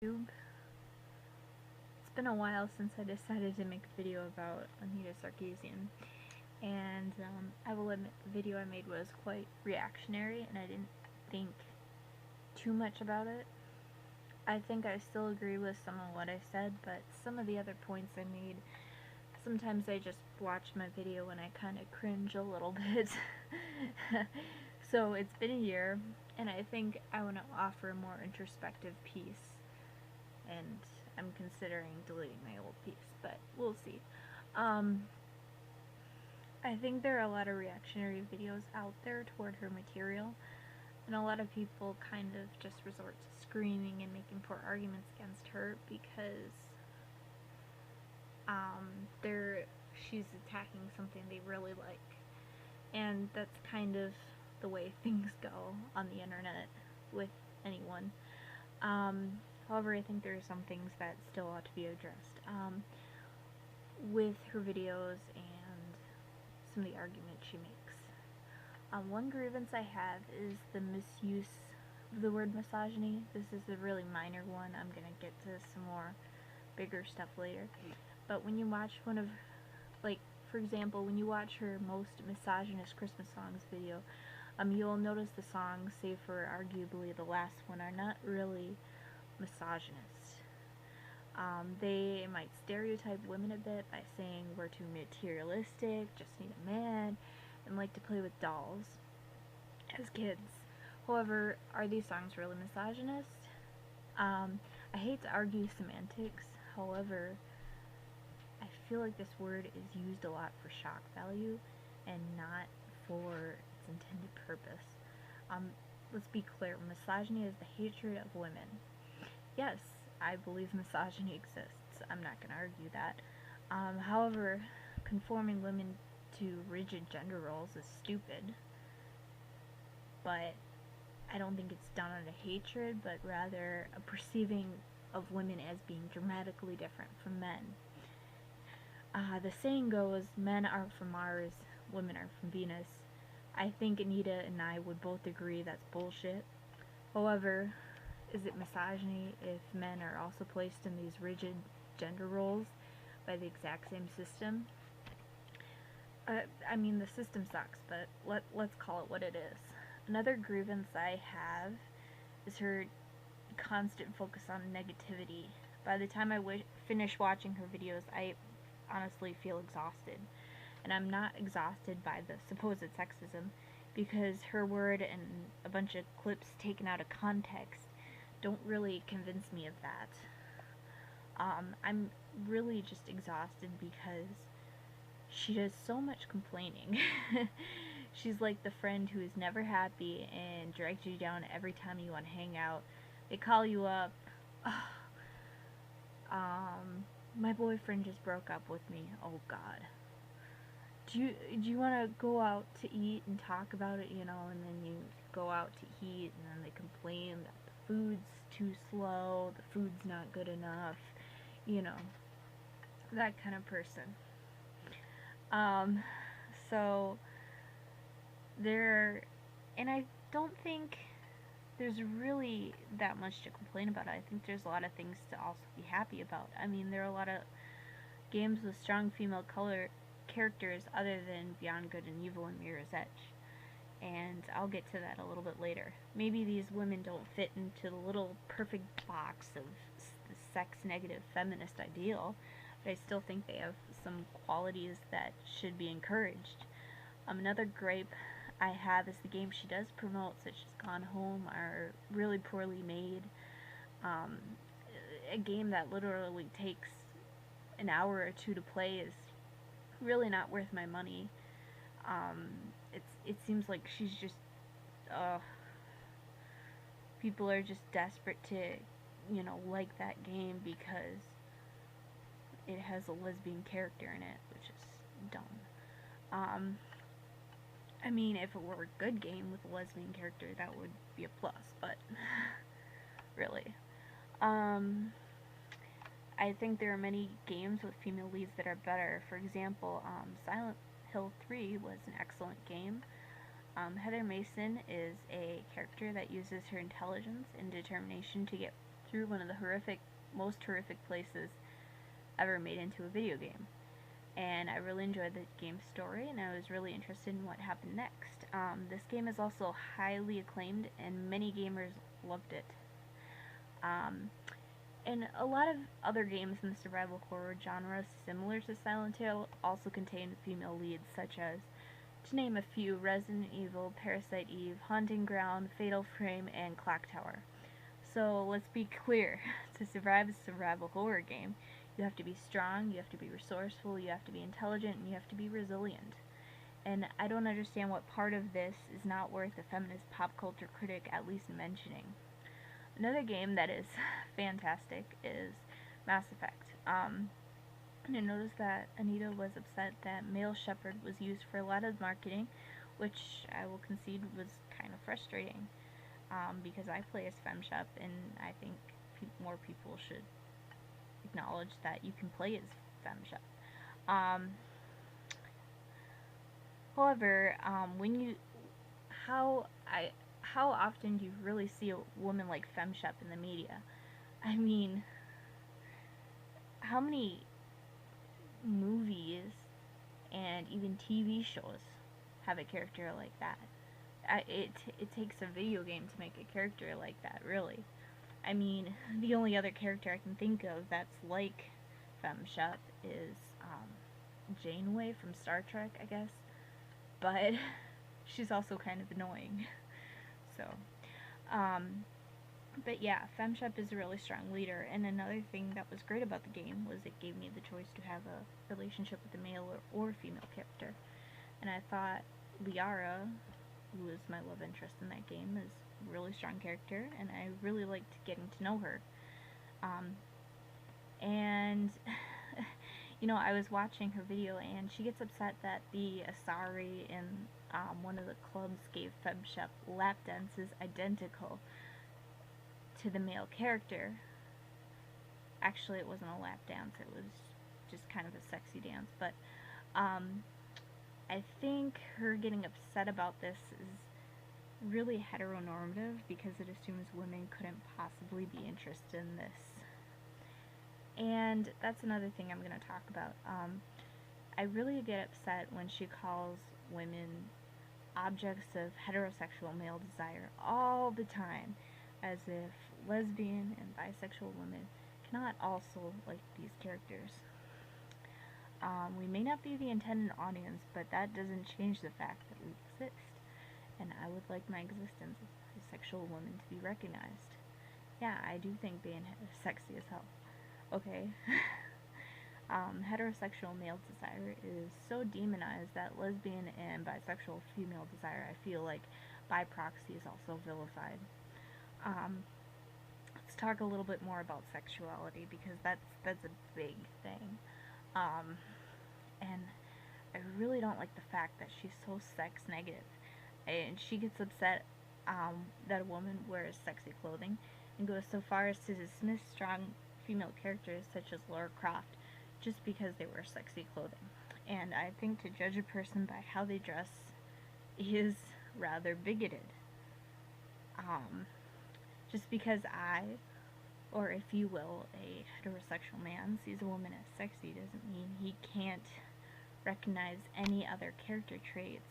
YouTube. It's been a while since I decided to make a video about Anita Sarkeesian, and I will admit the video I made was quite reactionary, and I didn't think too much about it. I think I still agree with some of what I said, but some of the other points I made, sometimes I just watch my video and I kind of cringe a little bit. So it's been a year, and I think I want to offer a more introspective piece, and I'm considering deleting my old piece, but we'll see. I think there are a lot of reactionary videos out there toward her material, and a lot of people kind of just resort to screaming and making poor arguments against her because she's attacking something they really like, and that's kind of the way things go on the internet with anyone. However, I think there are some things that still ought to be addressed with her videos and some of the arguments she makes. One grievance I have is the misuse of the word misogyny. This is a really minor one. I'm gonna get to some more bigger stuff later. But when you watch one of, like, for example, when you watch her most misogynist Christmas songs video, you'll notice the songs, save for arguably the last one, are not really misogynist. They might stereotype women a bit by saying we're too materialistic, just need a man, and like to play with dolls as kids. However, are these songs really misogynist? I hate to argue semantics, however, I feel like this word is used a lot for shock value and not for its intended purpose. Let's be clear, misogyny is the hatred of women. Yes, I believe misogyny exists. I'm not going to argue that. However, conforming women to rigid gender roles is stupid, but I don't think it's done out of hatred, but rather a perceiving of women as being dramatically different from men. The saying goes, men are from Mars, women are from Venus. I think Anita and I would both agree that's bullshit. However, is it misogyny if men are also placed in these rigid gender roles by the exact same system? I mean, the system sucks, but let's call it what it is. Another grievance I have is her constant focus on negativity. By the time I finish watching her videos, I honestly feel exhausted. And I'm not exhausted by the supposed sexism, because her word and a bunch of clips taken out of context don't really convince me of that. I'm really just exhausted because she does so much complaining. She's like the friend who is never happy and drags you down every time you want to hang out. They call you up. My boyfriend just broke up with me. Oh God. Do you want to go out to eat and talk about it, and then you go out to eat and then they complain that the food's too slow, the food's not good enough, that kind of person. So and I don't think there's really that much to complain about. I think there's a lot of things to also be happy about. I mean, there are a lot of games with strong female characters other than Beyond Good and Evil and Mirror's Edge, and I'll get to that a little bit later. Maybe these women don't fit into the little perfect box of the sex-negative feminist ideal, but I still think they have some qualities that should be encouraged. Another gripe I have is the games she does promote, such as Gone Home, are really poorly made. A game that literally takes an hour or two to play is really not worth my money. It seems like she's just, people are just desperate to, like that game because it has a lesbian character in it, which is dumb. I mean, if it were a good game with a lesbian character, that would be a plus, but really. I think there are many games with female leads that are better. For example, Silent Hill 3 was an excellent game. Heather Mason is a character that uses her intelligence and determination to get through one of the most horrific places ever made into a video game. And I really enjoyed the game's story, and I was really interested in what happened next. This game is also highly acclaimed, and many gamers loved it. Um, and a lot of other games in the survival horror genre similar to Silent Hill also contain female leads, such as, to name a few, Resident Evil, Parasite Eve, Haunting Ground, Fatal Frame, and Clock Tower. So let's be clear, to survive a survival horror game, you have to be strong, you have to be resourceful, you have to be intelligent, and you have to be resilient. And I don't understand what part of this is not worth a feminist pop culture critic at least mentioning. Another game that is fantastic is Mass Effect. I noticed that Anita was upset that Male Shepherd was used for a lot of marketing, which I will concede was kind of frustrating, because I play as FemShep, and I think more people should acknowledge that you can play as FemShep. However, how often do you really see a woman like FemShep in the media? I mean, how many movies and even TV shows have a character like that? It takes a video game to make a character like that, really. I mean, the only other character I can think of that's like FemShep is Janeway from Star Trek, I guess. But she's also kind of annoying. So, but yeah, FemShep is a really strong leader, and another thing that was great about the game was it gave me the choice to have a relationship with a male or female character. And I thought Liara, who is my love interest in that game, is a really strong character, and I really liked getting to know her. And I was watching her video, and she gets upset that the Asari in one of the clubs gave FemShep lap dances identical to the male character. Actually, it wasn't a lap dance, it was just kind of a sexy dance, but I think her getting upset about this is really heteronormative, because it assumes women couldn't possibly be interested in this. And that's another thing I'm going to talk about. I really get upset when she calls women objects of heterosexual male desire all the time, as if lesbian and bisexual women cannot also like these characters. We may not be the intended audience, but that doesn't change the fact that we exist, and I would like my existence as a bisexual woman to be recognized. Yeah, I do think being sexy as hell. Okay. Heterosexual male desire is so demonized that lesbian and bisexual female desire, I feel like, by proxy, is also vilified. Let's talk a little bit more about sexuality, because that's a big thing. And I really don't like the fact that she's so sex negative, and she gets upset that a woman wears sexy clothing, and goes so far as to dismiss strong female characters such as Lara Croft just because they wear sexy clothing. And I think to judge a person by how they dress is rather bigoted. Just because I, or if you will, a heterosexual man, sees a woman as sexy doesn't mean he can't recognize any other character traits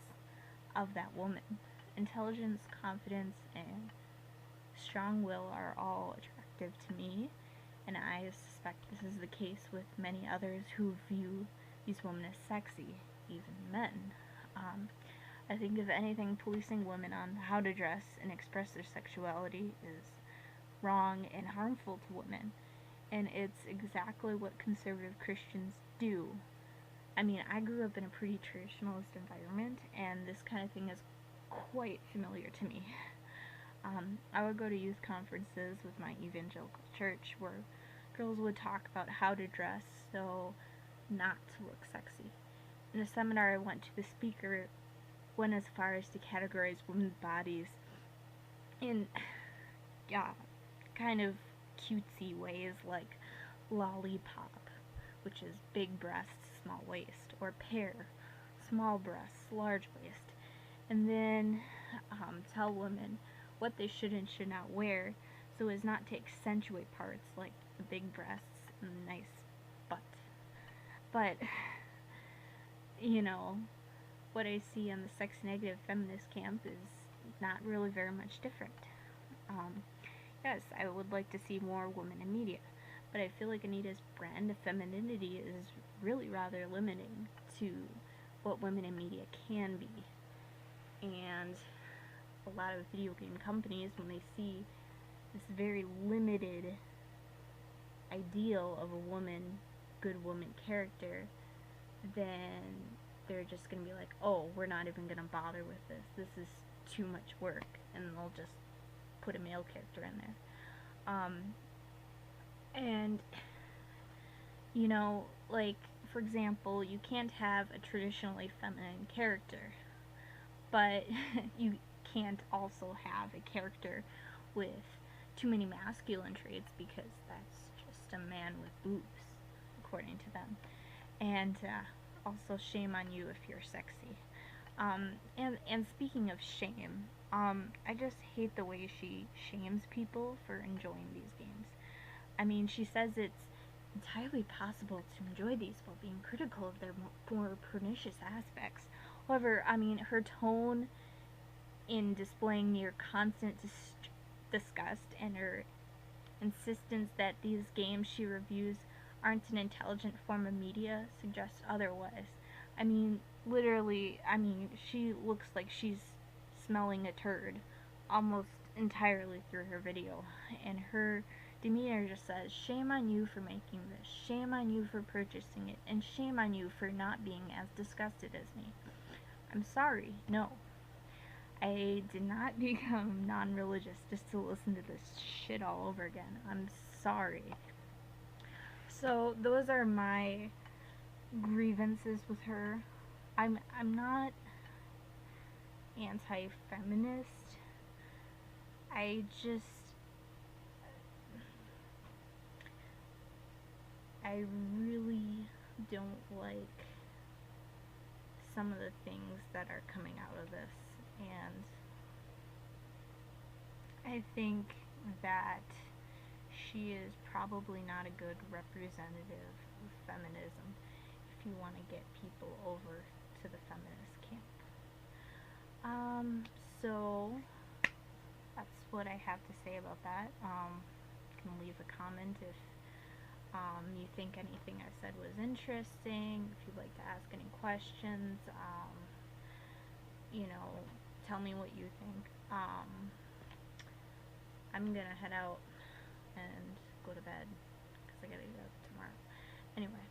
of that woman. Intelligence, confidence, and strong will are all attractive to me, and I suspect this is the case with many others who view these women as sexy, even men. I think, if anything, policing women on how to dress and express their sexuality is wrong and harmful to women, and it's exactly what conservative Christians do. I mean, I grew up in a pretty traditionalist environment, and this kind of thing is quite familiar to me. I would go to youth conferences with my evangelical church where girls would talk about how to dress so not to look sexy. In a seminar I went to, the speaker went as far as to categorize women's bodies in kind of cutesy ways, like lollipop, which is big breasts, small waist, or pear, small breasts, large waist, and then tell women what they should and should not wear so as not to accentuate parts like the big breasts and the nice butt. But, you know, what I see on the sex negative feminist camp is not really very much different. Yes, I would like to see more women in media, but I feel like Anita's brand of femininity is really rather limiting to what women in media can be. And a lot of video game companies, when they see this very limited ideal of a woman, good woman character, then they're just going to be like, oh, we're not even going to bother with this. This is too much work. And they'll just put a male character in there. And, you know, like, for example, you can't have a traditionally feminine character, but you can't also have a character with too many masculine traits, because that's just a man with boobs, according to them. And also, shame on you if you're sexy. And speaking of shame, I just hate the way she shames people for enjoying these games. I mean, she says it's entirely possible to enjoy these while being critical of their more pernicious aspects. However, I mean, her tone in displaying near constant disgust and her insistence that these games she reviews aren't an intelligent form of media suggests otherwise. I mean, literally, I mean, she looks like she's smelling a turd almost entirely through her video, and her demeanor just says, shame on you for making this, shame on you for purchasing it, and shame on you for not being as disgusted as me. I'm sorry, no. I did not become non-religious just to listen to this shit all over again. I'm sorry. So those are my grievances with her. I'm not anti-feminist. I really don't like some of the things that are coming out of this, and I think that she is probably not a good representative of feminism if you want to get people over to the feminist camp. So that's what I have to say about that. You can leave a comment if you think anything I said was interesting, if you'd like to ask any questions, you know, tell me what you think. I'm gonna head out and go to bed because I gotta get up tomorrow. Anyway.